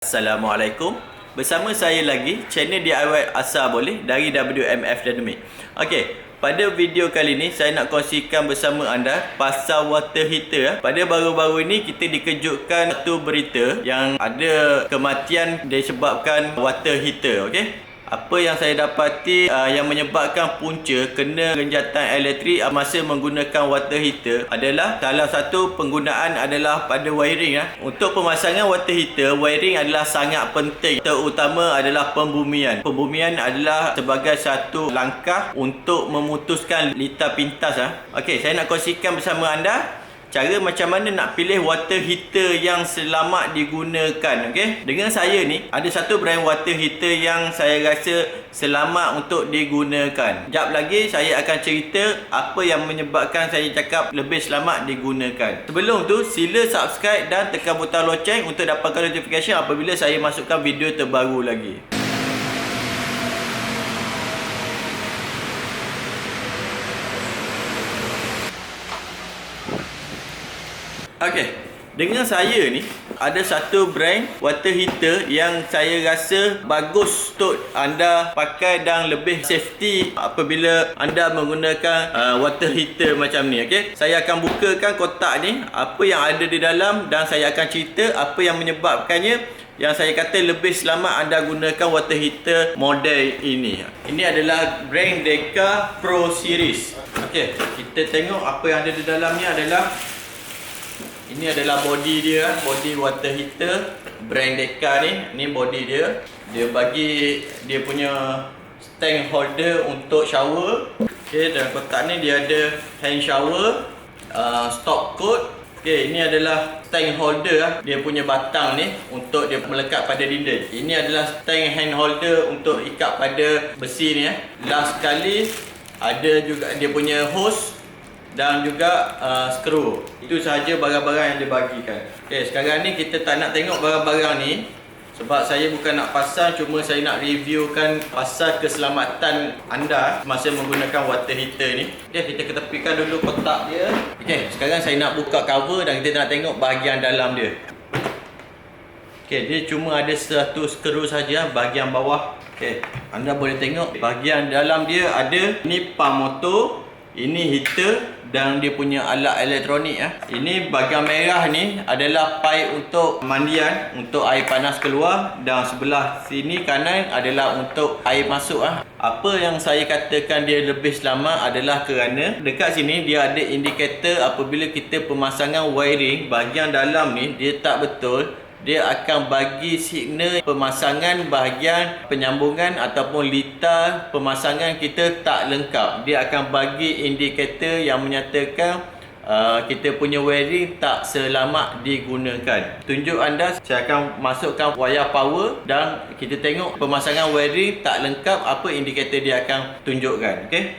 Assalamualaikum. Bersama saya lagi channel DIY Asal Boleh dari WMF Dynamic. Okey, pada video kali ni saya nak kongsikan bersama anda pasal water heater. Pada baru-baru ini kita dikejutkan satu berita yang ada kematian disebabkan water heater. Okey, apa yang saya dapati yang menyebabkan punca kena genjatan elektrik masa menggunakan water heater adalah salah satu penggunaan adalah pada wiring. Untuk pemasangan water heater, wiring adalah sangat penting, terutama adalah pembumian. Pembumian adalah sebagai satu langkah untuk memutuskan litar pintas. Okey, saya nak kongsikan bersama anda cara macam mana nak pilih water heater yang selamat digunakan. Okey, dengan saya ni ada satu brand water heater yang saya rasa selamat untuk digunakan. Jap lagi saya akan cerita apa yang menyebabkan saya cakap lebih selamat digunakan. Sebelum tu sila subscribe dan tekan butang loceng untuk dapatkan notification apabila saya masukkan video terbaru lagi. Okey, dengan saya ni ada satu brand water heater yang saya rasa bagus untuk anda pakai dan lebih safety apabila anda menggunakan water heater macam ni. Okey, saya akan bukakan kotak ni, apa yang ada di dalam, dan saya akan cerita apa yang menyebabkannya yang saya kata lebih selamat anda gunakan water heater model ini. Ini adalah brand Deka Pro Series. Okey, kita tengok apa yang ada di dalamnya adalah ini adalah body dia, body water heater brand Deka ni. Ni body dia. Dia bagi dia punya stand holder untuk shower. Okey, dalam kotak ni dia ada hand shower, stop coat. Okey, ini adalah stand holder dia punya batang ni untuk dia melekat pada dinding. Ini adalah stand hand holder untuk ikat pada besi ni. Last sekali ada juga dia punya hose dan juga skru. Itu sahaja barang-barang yang dibagikan. Okey, sekarang ni kita tak nak tengok barang-barang ni sebab saya bukan nak pasang, cuma saya nak reviewkan pasal keselamatan anda masa menggunakan water heater ni. Okey, kita ketepikan dulu kotak dia. Okey, sekarang saya nak buka cover dan kita nak tengok bahagian dalam dia. Okey, dia cuma ada satu skru saja bahagian bawah. Okey, anda boleh tengok bahagian dalam dia ada ni pump motor, ini heater dan dia punya alat elektronik. Ini bahagian merah ni adalah pipe untuk mandian, untuk air panas keluar, dan sebelah sini kanan adalah untuk air masuk. Apa yang saya katakan dia lebih selamat adalah kerana dekat sini dia ada indikator apabila kita pemasangan wiring bahagian dalam ni dia tak betul, dia akan bagi signal pemasangan bahagian penyambungan ataupun litar pemasangan kita tak lengkap. Dia akan bagi indikator yang menyatakan kita punya wiring tak selamat digunakan. Tunjuk anda, saya akan masukkan wayar power dan kita tengok pemasangan wiring tak lengkap, apa indikator dia akan tunjukkan. Okey,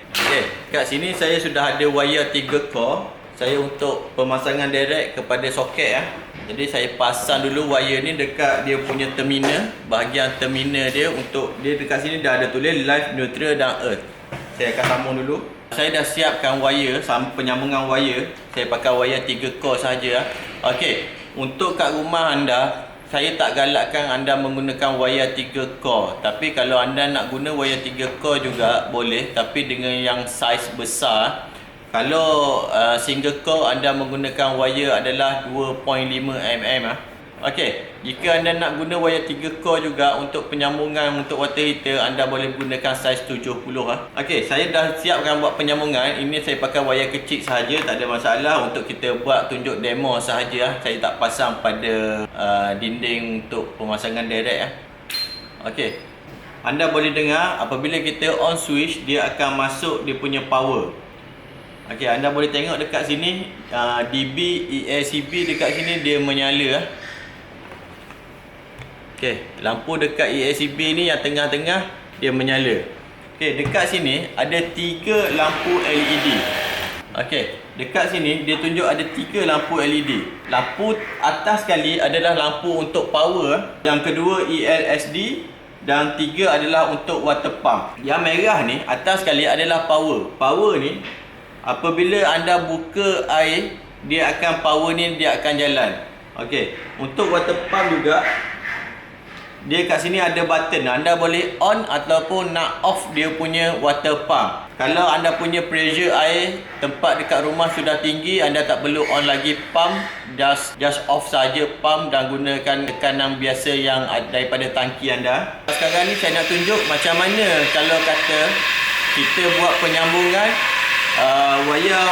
kat sini saya sudah ada wayar 3 core. Saya untuk pemasangan direct kepada soket. Jadi saya pasang dulu wire ni dekat dia punya terminal, bahagian terminal dia. Untuk dia dekat sini dah ada tulis live, neutral dan earth. Saya akan sambung dulu. Saya dah siapkan wire, penyambungan wire. Saya pakai wire 3 core saja. Okey, untuk kat rumah anda, saya tak galakkan anda menggunakan wire 3 core. Tapi kalau anda nak guna wire 3 core juga boleh, tapi dengan yang saiz besar. Kalau single core anda menggunakan wire adalah 2.5 mm. Okey, jika anda nak guna wire 3 core juga untuk penyambungan untuk water heater, anda boleh gunakan saiz 70. Okey, saya dah siapkan buat penyambungan. Ini saya pakai wire kecil sahaja, tak ada masalah, untuk kita buat tunjuk demo sahaja. Saya tak pasang pada dinding untuk pemasangan direct. Okey, anda boleh dengar apabila kita on switch dia akan masuk dia punya power. Okey, anda boleh tengok dekat sini DB EACB dekat sini dia menyala. Okey, lampu dekat EACB ni yang tengah-tengah dia menyala. Okey, dekat sini ada 3 lampu LED. Okey, dekat sini dia tunjuk ada 3 lampu LED. Lampu atas sekali adalah lampu untuk power, yang kedua ELSD, dan 3 adalah untuk water pump. Yang merah ni atas sekali adalah power. Power ni apabila anda buka air, dia akan power ni dia akan jalan. Okey, untuk water pump juga dia kat sini ada button. Anda boleh on ataupun nak off dia punya water pump. Kalau anda punya pressure air tempat dekat rumah sudah tinggi, anda tak perlu on lagi pump, just off saja pump dan gunakan tekanan biasa yang daripada tangki anda. Sekarang ni saya nak tunjuk macam mana kalau kata kita buat penyambungan wayar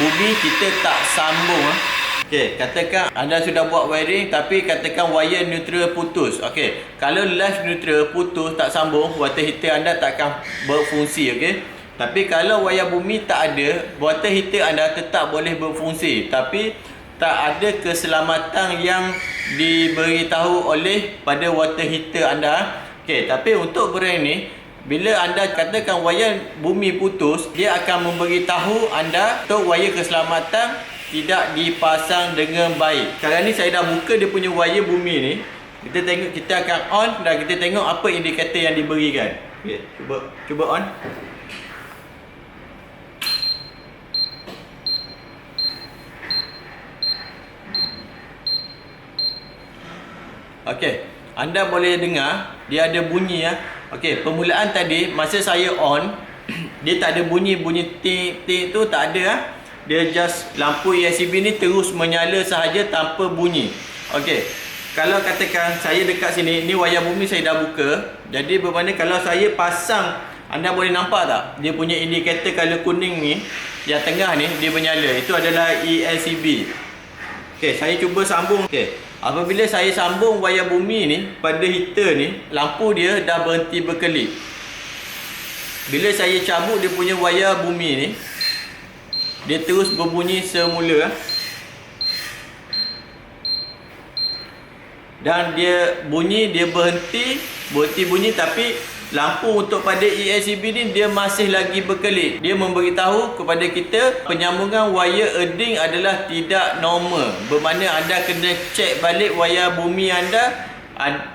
bumi kita tak sambung. Okey, katakan anda sudah buat wiring tapi katakan wayar neutral putus. Okey, kalau live neutral putus tak sambung, water heater anda takkan berfungsi. Okey, tapi kalau wayar bumi tak ada, water heater anda tetap boleh berfungsi, tapi tak ada keselamatan yang diberitahu oleh pada water heater anda. Okey, tapi untuk brand ni, bila anda katakan wayar bumi putus, dia akan memberitahu anda untuk wayar keselamatan tidak dipasang dengan baik. Sekarang ni saya dah buka dia punya wayar bumi ni. Kita tengok, kita akan on dan kita tengok apa indikator yang diberikan. Okey, cuba on. Okey, anda boleh dengar dia ada bunyi ya. Okey, permulaan tadi masa saya on dia tak ada bunyi ting tu, tak ada ah. Dia just lampu ESCB ni terus menyala sahaja tanpa bunyi. Okey. Kalau katakan saya dekat sini, ni wayar bumi saya dah buka. Jadi bermakna kalau saya pasang, anda boleh nampak tak? Dia punya indikator color kuning ni, yang tengah ni dia menyala. Itu adalah ESCB. Okey, saya cuba sambung. Okey. Apabila saya sambung wayar bumi ni pada heater ni, lampu dia dah berhenti berkelip. Bila saya cabut dia punya wayar bumi ni, dia terus berbunyi semula. Dan dia bunyi, dia berhenti bunyi, tapi lampu untuk pada ESCB ni dia masih lagi berkelip. Dia memberitahu kepada kita penyambungan wayar earthing adalah tidak normal. Bermakna anda kena cek balik wayar bumi anda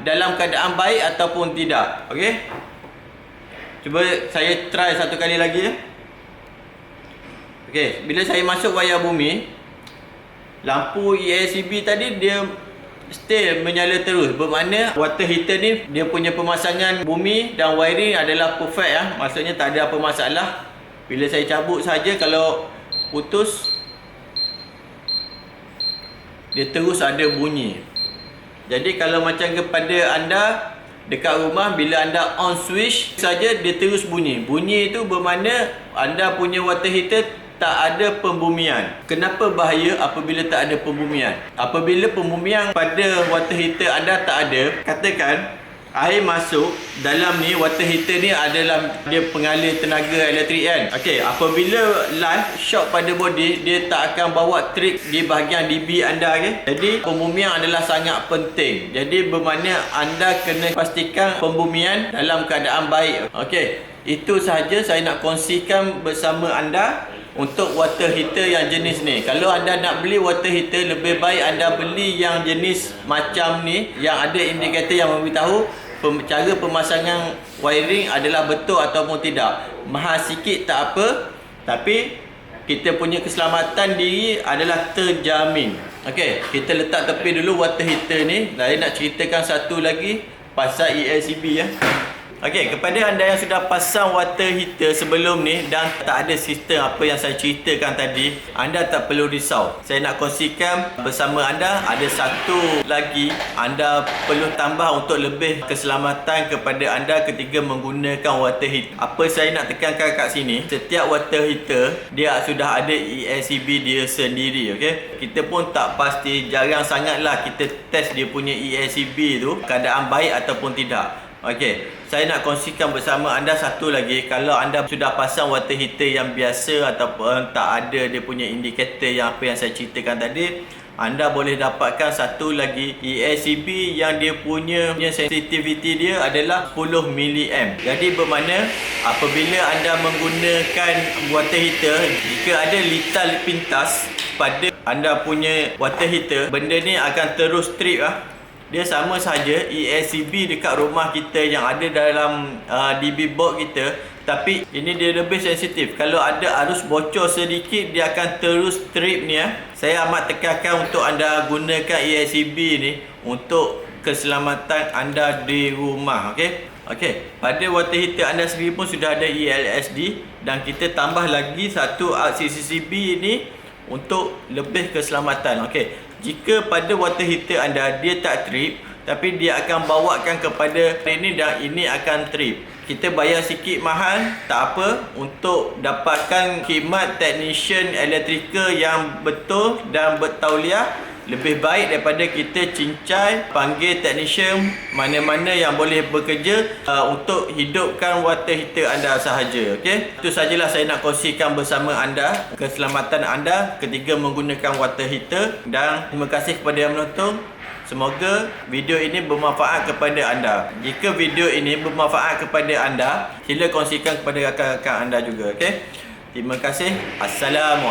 dalam keadaan baik ataupun tidak. Okey? Cuba saya try satu kali lagi ya. Okey, bila saya masuk wayar bumi, lampu ESCB tadi dia still menyala terus. Bermakna water heater ni dia punya pemasangan bumi dan wiring adalah perfect ya. Maksudnya tak ada apa masalah. Bila saya cabut saja, kalau putus dia terus ada bunyi. Jadi kalau macam kepada anda dekat rumah, bila anda on switch saja dia terus bunyi. Bunyi itu bermakna anda punya water heater tak ada pembumian. Kenapa bahaya apabila tak ada pembumian? Apabila pembumian pada water heater anda tak ada, katakan air masuk dalam ni, water heater ni adalah dia pengalir tenaga elektrik kan. Okey, apabila live shock pada body, dia tak akan bawa trip di bahagian DB anda kan. Jadi pembumian adalah sangat penting. Jadi bermakna anda kena pastikan pembumian dalam keadaan baik. Okey, itu sahaja saya nak kongsikan bersama anda untuk water heater yang jenis ni. Kalau anda nak beli water heater, lebih baik anda beli yang jenis macam ni, yang ada indikator yang memberitahu cara pemasangan wiring adalah betul ataupun tidak. Mahal sikit tak apa, tapi kita punya keselamatan diri adalah terjamin. Okey, kita letak tepi dulu water heater ni. Saya nak ceritakan satu lagi pasal ESCB ya. Okey, kepada anda yang sudah pasang water heater sebelum ni dan tak ada sistem apa yang saya ceritakan tadi, anda tak perlu risau. Saya nak kongsikan bersama anda ada satu lagi anda perlu tambah untuk lebih keselamatan kepada anda ketika menggunakan water heater. Apa saya nak tekankan kat sini, setiap water heater dia sudah ada ESCB dia sendiri. Okey, kita pun tak pasti, jarang sangatlah kita test dia punya ESCB tu keadaan baik ataupun tidak. Okey, saya nak kongsikan bersama anda satu lagi. Kalau anda sudah pasang water heater yang biasa ataupun tak ada dia punya indikator yang apa yang saya ceritakan tadi, anda boleh dapatkan satu lagi ESCB yang dia punya sensitivity dia adalah 10 mA. Jadi bermakna apabila anda menggunakan water heater, jika ada litar pintas pada anda punya water heater, benda ni akan terus trip Dia sama saja ESCB dekat rumah kita yang ada dalam DB box kita, tapi ini dia lebih sensitif. Kalau ada arus bocor sedikit, dia akan terus trip ni Saya amat tekankan untuk anda gunakan ESCB ni untuk keselamatan anda di rumah. Okey, pada water heater anda sendiri pun sudah ada ELSD, dan kita tambah lagi satu CCCB ini untuk lebih keselamatan. Okey, jika pada water heater anda dia tak trip, tapi dia akan bawakan kepada ini, dan ini akan trip, kita bayar sikit mahal, tak apa, untuk dapatkan khidmat technician electrical yang betul dan bertauliah. Lebih baik daripada kita cincai panggil technician mana-mana yang boleh bekerja untuk hidupkan water heater anda sahaja. Okey, itu sajalah saya nak kongsikan bersama anda keselamatan anda ketika menggunakan water heater, dan terima kasih kepada yang menonton. Semoga video ini bermanfaat kepada anda. Jika video ini bermanfaat kepada anda, sila kongsikan kepada rakan-rakan anda juga. Okey, terima kasih. Assalamualaikum.